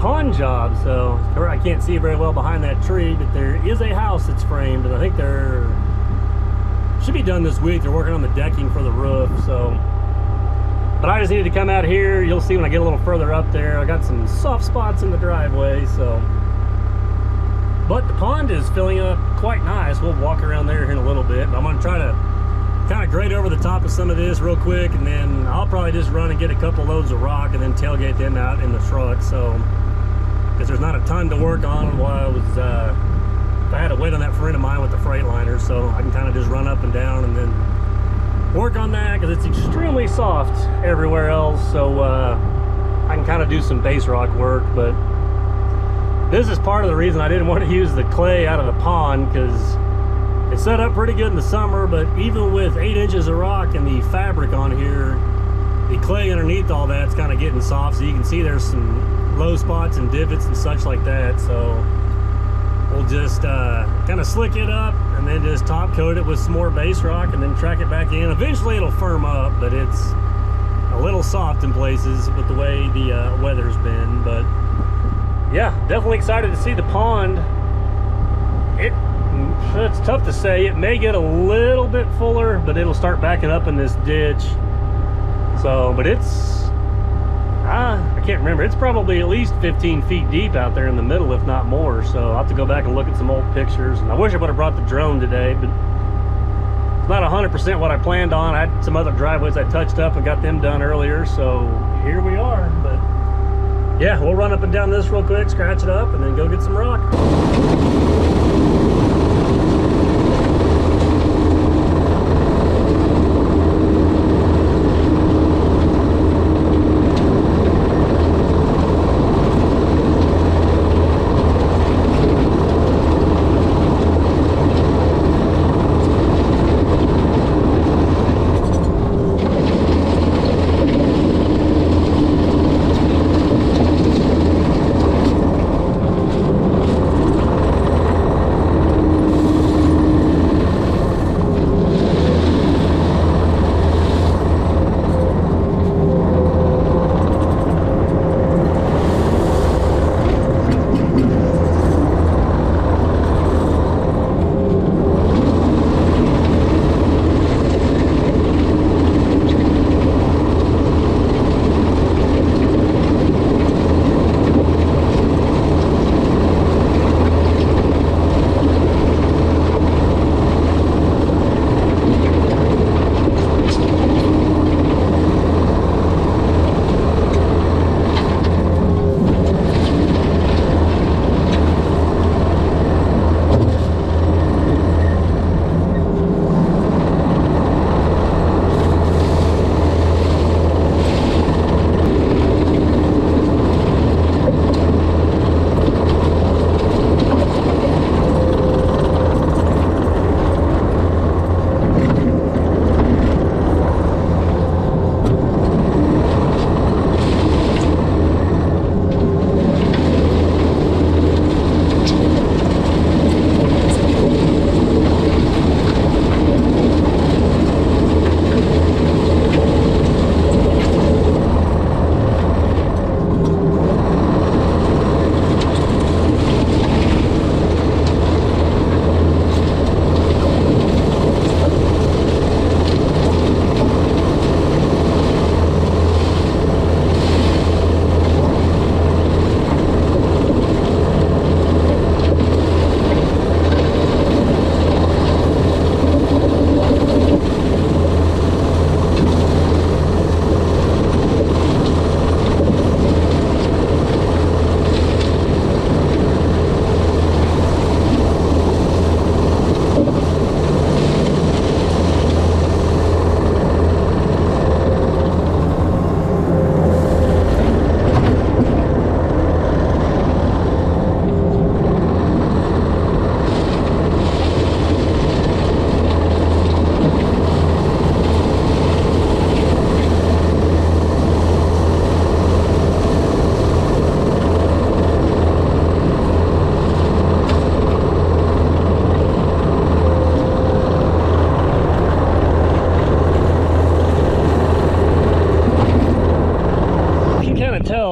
pond job. So I can't see very well behind that tree, but there is a house that's framed, and I think they're should be done this week. They're working on the decking for the roof. So, but I just needed to come out here. You'll see when I get a little further up there. I got some soft spots in the driveway. So, but the pond is filling up quite nice. We'll walk around there here in a little bit. But I'm going to try to kind of grade over the top of some of this real quick, and then I'll probably just run and get a couple loads of rock and then tailgate them out in the truck. So, because there's not a ton to work on while I was I had to wait on that friend of mine with the Freightliner, so I can kind of just run up and down and then work on that, because it's extremely soft everywhere else. So I can kind of do some base rock work. But this is part of the reason I didn't want to use the clay out of the pond, because it's set up pretty good in the summer, but even with 8 inches of rock and the fabric on here, the clay underneath all that's kind of getting soft. So you can see there's some low spots and divots and such like that. So we'll just kind of slick it up and then just top coat it with some more base rock and then track it back in. Eventually it'll firm up, but it's a little soft in places with the way the weather's been. But yeah, definitely excited to see the pond. It's tough to say. It may get a little bit fuller, but it'll start backing up in this ditch. So, but it's I can't remember. It's probably at least 15 feet deep out there in the middle, if not more. So I'll have to go back and look at some old pictures. And I wish I would have brought the drone today, but it's not 100% what I planned on. I had some other driveways I touched up and got them done earlier. So here we are. But yeah, we'll run up and down this real quick, scratch it up, and then go get some rock.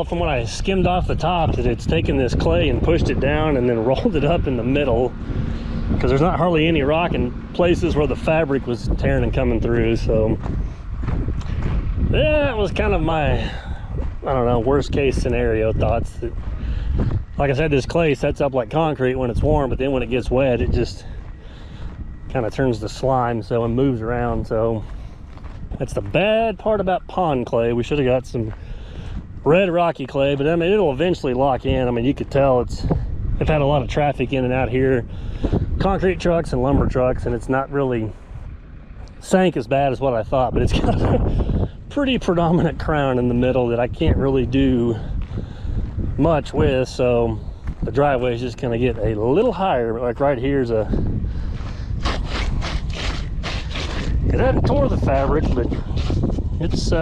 tell from when I skimmed off the top that it's taken this clay and pushed it down and then rolled it up in the middle, because there's not hardly any rock in places where the fabric was tearing and coming through. So that was kind of my, I don't know, worst case scenario thoughts. That, like I said, this clay sets up like concrete when it's warm, but then when it gets wet, it just kind of turns to slime, so it moves around. So that's the bad part about pond clay. We should have got some red rocky clay, but I mean, it'll eventually lock in. I mean, you could tell they've had a lot of traffic in and out here, concrete trucks and lumber trucks, and it's not really sank as bad as what I thought, but it's got a pretty predominant crown in the middle that I can't really do much with. So the driveway is just going to get a little higher. Like right here's it hadn't tore the fabric, but it's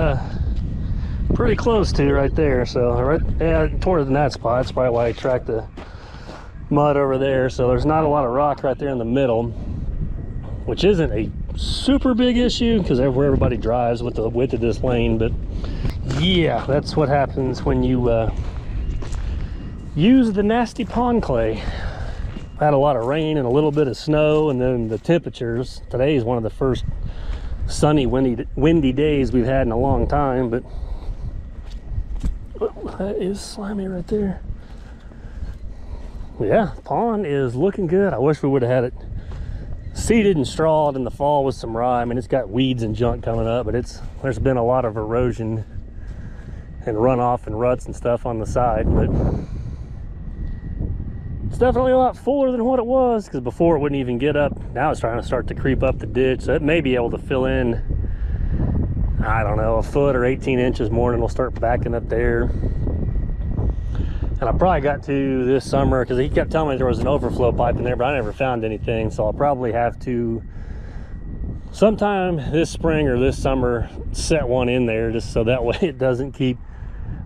pretty close to right there. So right, yeah, it tore in that spot. That's probably why I tracked the mud over there. So there's not a lot of rock right there in the middle, which isn't a super big issue because where everybody drives with the width of this lane. But yeah, that's what happens when you use the nasty pond clay. Had a lot of rain and a little bit of snow, and then the temperatures. Today is one of the first sunny, windy days we've had in a long time, but oh, that is slimy right there. Yeah, pond is looking good. I wish we would have had it seeded and strawed in the fall with some rye. I mean, it's got weeds and junk coming up, but there's been a lot of erosion and runoff and ruts and stuff on the side, but it's definitely a lot fuller than what it was, because before it wouldn't even get up. Now it's trying to start to creep up the ditch, so it may be able to fill in, I don't know, a foot or 18 inches more, and it'll start backing up there. And I probably got to this summer, because he kept telling me there was an overflow pipe in there, but I never found anything. So I'll probably have to sometime this spring or this summer set one in there, just so that way it doesn't keep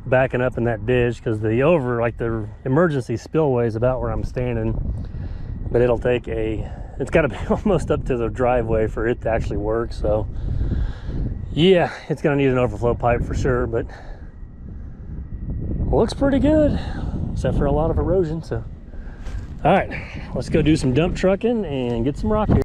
backing up in that ditch, because the emergency spillway is about where I'm standing, but it's got to be almost up to the driveway for it to actually work. So yeah, it's gonna need an overflow pipe for sure, but looks pretty good except for a lot of erosion. So all right, let's go do some dump trucking and get some rock here.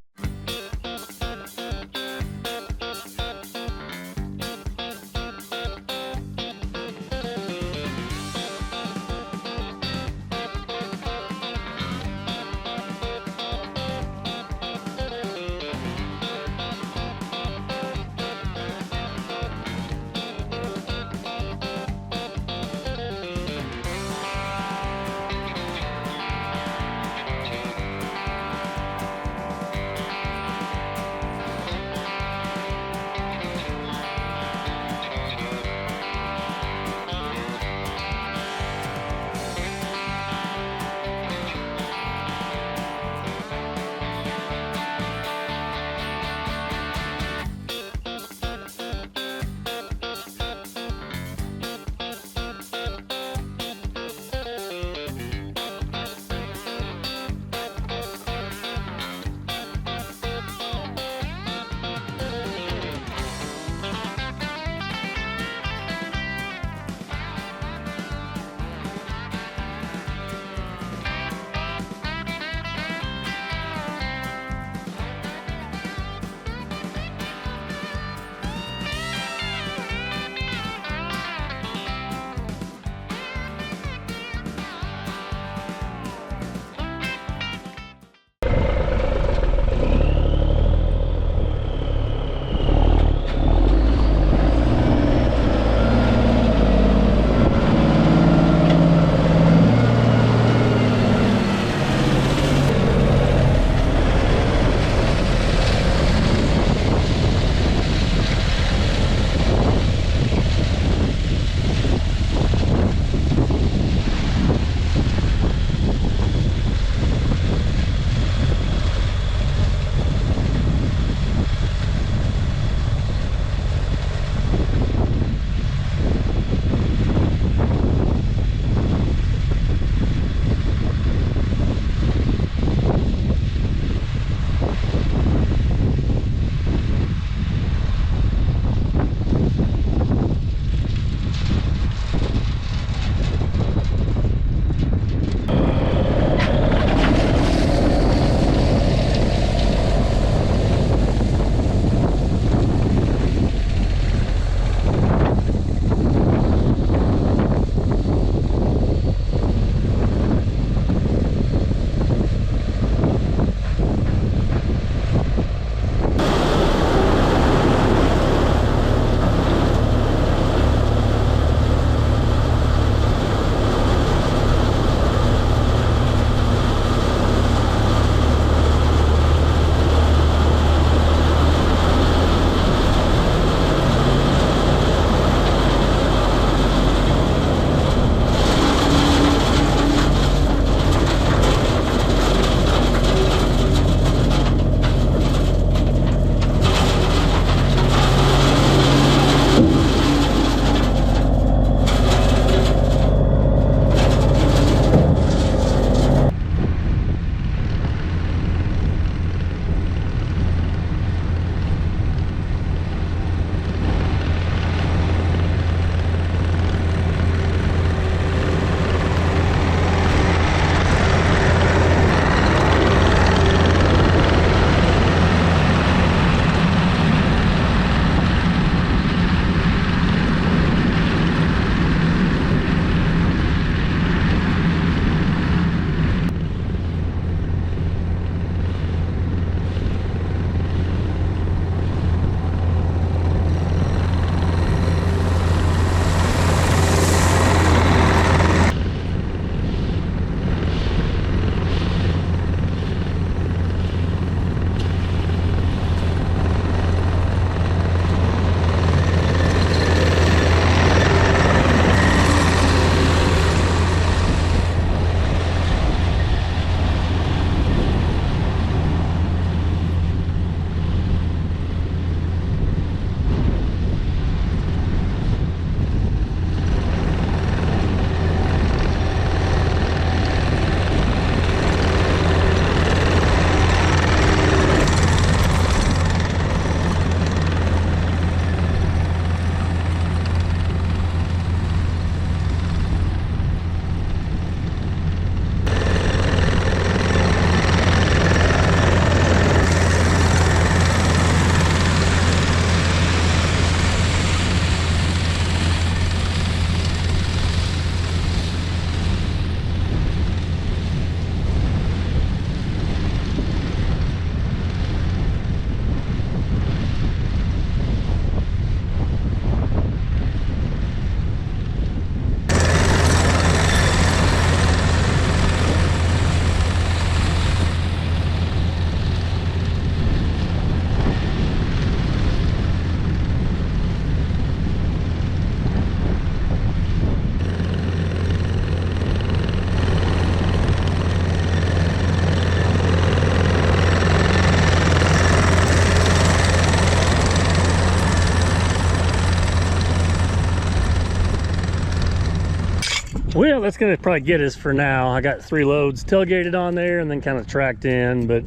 Well, that's gonna probably get us for now. I got 3 loads tailgated on there and then kind of tracked in, but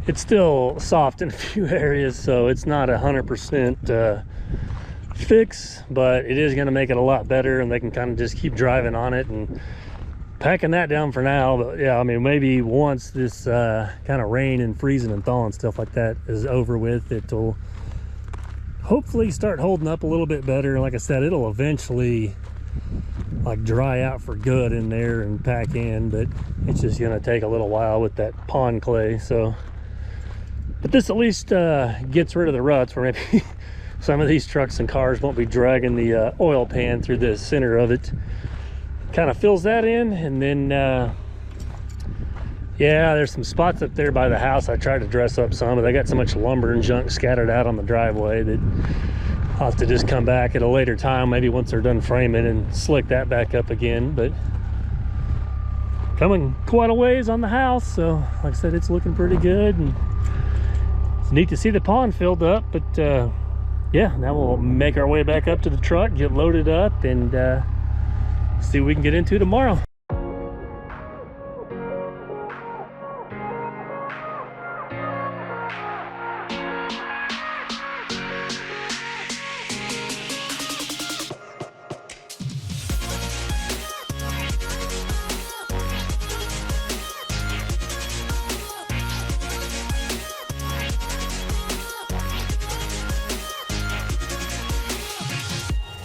it's still soft in a few areas, so it's not 100% fix, but it is going to make it a lot better, and they can kind of just keep driving on it and packing that down for now. But yeah, I mean, maybe once this kind of rain and freezing and thawing stuff like that is over with, it'll hopefully start holding up a little bit better. Like I said, it'll eventually like dry out for good in there and pack in, but it's just going to take a little while with that pond clay. So but this at least gets rid of the ruts, where maybe some of these trucks and cars won't be dragging the oil pan through the center of it. Kind of fills that in, and then yeah, there's some spots up there by the house I tried to dress up some, but they got so much lumber and junk scattered out on the driveway that I'll have to just come back at a later time, maybe once they're done framing, and slick that back up again. But coming quite a ways on the house, so like I said, it's looking pretty good, and it's neat to see the pond filled up. But yeah, now we'll make our way back up to the truck, get loaded up, and see what we can get into tomorrow.